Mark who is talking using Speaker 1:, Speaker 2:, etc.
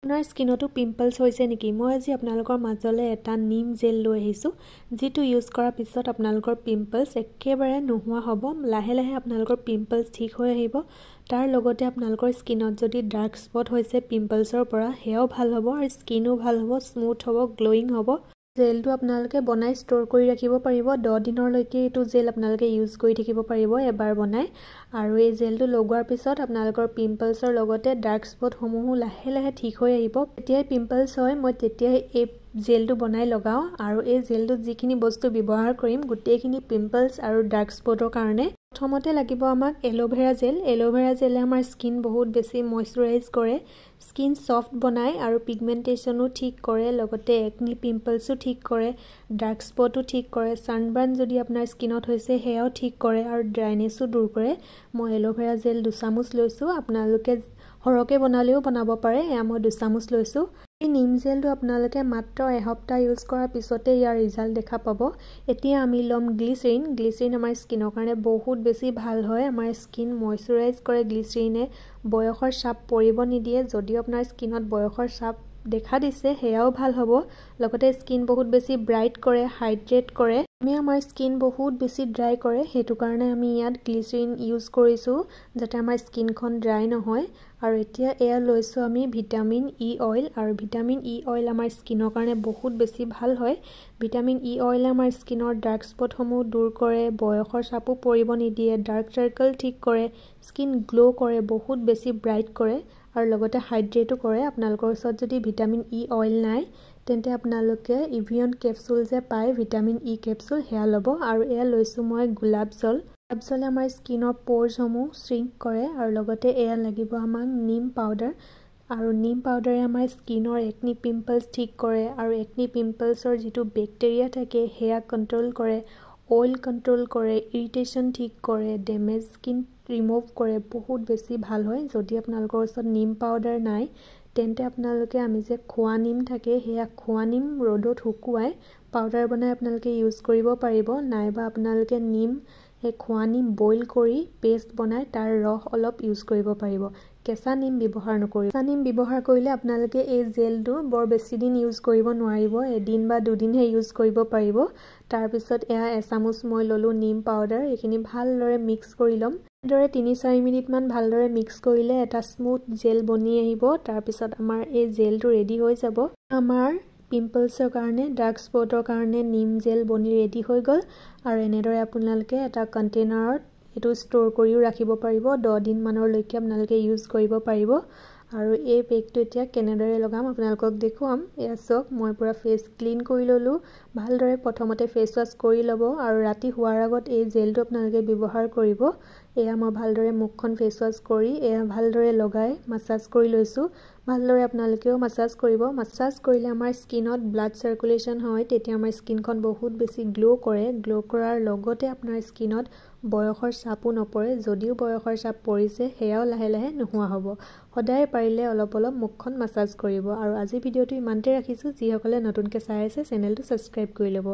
Speaker 1: আপোনাৰ স্কিনতো পিম্পলছ হৈছে নেকি? মই আজি আপোনালোকৰ মাজলৈ এটা নিম জেল লৈ আহিছোঁ, যিটো ইউজ কৰাৰ পিছত আপোনালোকৰ পিম্পলছ একেবাৰে নোহোৱা হ'ব। লাহে লাহে আপোনালোকৰ পিম্পলছ ঠিক হৈ আহিব। তাৰ লগতে আপোনালোকৰ স্কিনত যদি ডাৰ্ক স্পট হৈছে পিম্পলছৰ পৰা, সেয়াও ভাল হ'ব আৰু স্কিনো ভাল হ'ব, স্মুথ হ'ব, গ্লোয়িং হ'ব। জেলটো আপোনালোকে বনাই ষ্ট'ৰ কৰি ৰাখিব পাৰিব। 10 দিনলৈকে এইটো জেল আপোনালোকে ইউজ কৰি থাকিব পাৰিব এবাৰ বনাই। আৰু এই জেলটো লগোৱাৰ পিছত আপোনালোকৰ পিম্পলছৰ লগতে ডাৰ্ক স্পটসমূহো লাহে লাহে ঠিক হৈ আহিব। যেতিয়াই পিম্পলছ হয় মই তেতিয়াই এই জেলটো বনাই লগাওঁ আৰু এই জেলটোত যিখিনি বস্তু ব্যৱহাৰ কৰিম গোটেইখিনি পিম্পলছ আৰু ডাৰ্ক স্পটৰ কাৰণে। প্ৰথমতে লাগিব আমাক এল'ভেৰা জেল। এল'ভেৰা জেলে আমাৰ স্কিন বহুত বেছি মইশ্চাৰাইজ কৰে, স্কিন ছফ্ট বনায় আৰু পিগমেণ্টেশ্যনো ঠিক কৰে, লগতে একনি পিম্পলছো ঠিক কৰে, ডাৰ্ক স্পটো ঠিক কৰে, ছানবাৰ্ণ যদি আপোনাৰ স্কিনত হৈছে সেয়াও ঠিক কৰে আৰু ড্ৰাইনেছো দূৰ কৰে। মই এল'ভেৰা জেল 2 চামুচ লৈছোঁ। আপোনালোকে সৰহকৈ বনালেও বনাব পাৰে। এয়া মই 2 চামুচ লৈছোঁ। এই নিম জেলটো আপোনালোকে মাত্ৰ এসপ্তাহ ইউজ কৰাৰ পিছতে ইয়াৰ ৰিজাল্ট দেখা পাব। এতিয়া আমি ল'ম গ্লিচাৰিন। গ্লিচাৰিন আমাৰ স্কিনৰ কাৰণে বহুত বেছি ভাল হয়। আমাৰ স্কিন মইশ্চাৰাইজ কৰে গ্লিচাৰিনে, বয়সৰ ছাপ পৰিব নিদিয়ে। যদিও আপোনাৰ স্কিনত বয়সৰ ছাপ দেখা দিছে সেয়াও ভাল হ'ব। লগতে স্কিন বহুত বেছি ব্ৰাইট কৰে, হাইড্ৰেট কৰে। আমাৰ স্কিন বহুত বেছি ড্ৰাই কৰে, সেইটো কাৰণে আমি ইয়াত গ্লিচাৰিন ইউজ কৰিছোঁ যাতে আমাৰ স্কিনখন ড্ৰাই নহয়। আৰু এতিয়া এয়া লৈছোঁ আমি ভিটামিন ই অইল, আৰু ভিটামিন ই অইল আমাৰ স্কিনৰ কাৰণে বহুত বেছি ভাল হয়। ভিটামিন ই অইলে আমাৰ স্কিনৰ ডাৰ্ক স্পটসমূহ দূৰ কৰে, বয়সৰ ছাপো পৰিব নিদিয়ে, ডাৰ্ক চাৰ্কল ঠিক কৰে, স্কিন গ্ল' কৰে, বহুত বেছি ব্ৰাইট কৰে আৰু লগতে হাইড্ৰেটো কৰে। আপোনালোকৰ ওচৰত যদি ভিটামিন ই অইল নাই তেন্তে আপোনালোকে ইভিয়ন কেপচুল যে পায় ভিটামিন ই কেপচুল, সেয়া ল'ব। আৰু এয়া লৈছোঁ মই গোলাপ জল। গোলাপ জলে আমাৰ স্কিনৰ প'ৰসমূহ শ্ৰিংক কৰে। আৰু লগতে এয়া লাগিব আমাক নিম পাউডাৰ। আৰু নিম পাউডাৰে আমাৰ স্কিনৰ একনি পিম্পলছ ঠিক কৰে আৰু একনি পিম্পলছৰ যিটো বেক্টেৰিয়া থাকে সেয়া কণ্ট্ৰল কৰে, অইল কণ্ট্ৰল কৰে, ইৰিটেশ্যন ঠিক কৰে, ডেমেজ স্কিন ৰিমুভ কৰে। বহুত বেছি ভাল হয়। যদি আপোনালোকৰ ওচৰত নিম পাউডাৰ নাই তেন্তে আপোনালোকে আমি যে খোৱা নিম থাকে সেয়া খোৱা নিম ৰ'দত শুকুৱাই পাউডাৰ বনাই আপোনালোকে ইউজ কৰিব পাৰিব। নাইবা আপোনালোকে নিম সেই খোৱা নিম বইল কৰি পেষ্ট বনাই তাৰ ৰস অলপ ইউজ কৰিব পাৰিব। কেঁচা নিম ব্যৱহাৰ নকৰিব। কেঁচা নিম ব্যৱহাৰ কৰিলে আপোনালোকে এই জেলটো বৰ বেছি দিন ইউজ কৰিব নোৱাৰিব, এদিন বা দুদিনহে ইউজ কৰিব পাৰিব। তাৰপিছত এয়া এচামুচ মই ল'লোঁ নিম পাউডাৰ। এইখিনি ভালদৰে মিক্স কৰি ল'ম। এনেদৰে 3-4 মিনিটমান ভালদৰে মিক্স কৰিলে এটা স্মুথ জেল বনি আহিব। তাৰপিছত আমাৰ এই জেলটো ৰেডি হৈ যাব। আমাৰ পিম্পলছৰ কাৰণে, ডাৰ্ক স্পটৰ কাৰণে নিম জেল বনি ৰেডি হৈ গ'ল। আৰু এনেদৰে আপোনালোকে এটা কণ্টেইনাৰত এইটো ষ্ট'ৰ কৰিও ৰাখিব পাৰিব। 10 দিনমানলৈকে আপোনালোকে ইউজ কৰিব পাৰিব। আৰু এই পেকটো এতিয়া কেনেদৰে লগাম আপোনালোকক দেখুৱাম। এয়া চাওক, মই পূৰা ফেচ ক্লিন কৰি ল'লোঁ। ভালদৰে প্ৰথমতে ফেচ ৱাছ কৰি ল'ব আৰু ৰাতি শোৱাৰ আগত এই জেলটো আপোনালোকে ব্যৱহাৰ কৰিব। এয়া মই ভালদৰে মুখখন ফেচ ৱাছ কৰি এয়া ভালদৰে লগাই মাছাজ কৰি লৈছোঁ। ভালদৰে আপোনালোকেও মাছাজ কৰিব। মাছাজ কৰিলে আমাৰ স্কিনত ব্লাড চাৰ্কুলেশ্যন হয়, তেতিয়া আমাৰ স্কিনখন বহুত বেছি গ্ল' কৰে। গ্ল' কৰাৰ লগতে আপোনাৰ স্কিনত বয়সৰ ছাপো নপৰে। যদিও বয়সৰ ছাপ পৰিছে সেয়াও লাহে লাহে নোহোৱা হ'ব। সদায় পাৰিলে অলপ অলপ মুখখন মাছাজ কৰিব। আৰু আজি ভিডিঅ'টো ইমানতে ৰাখিছোঁ। যিসকলে নতুনকৈ চাই আছে চেনেলটো ছাবস্ক্ৰাইব কৰি ল'ব।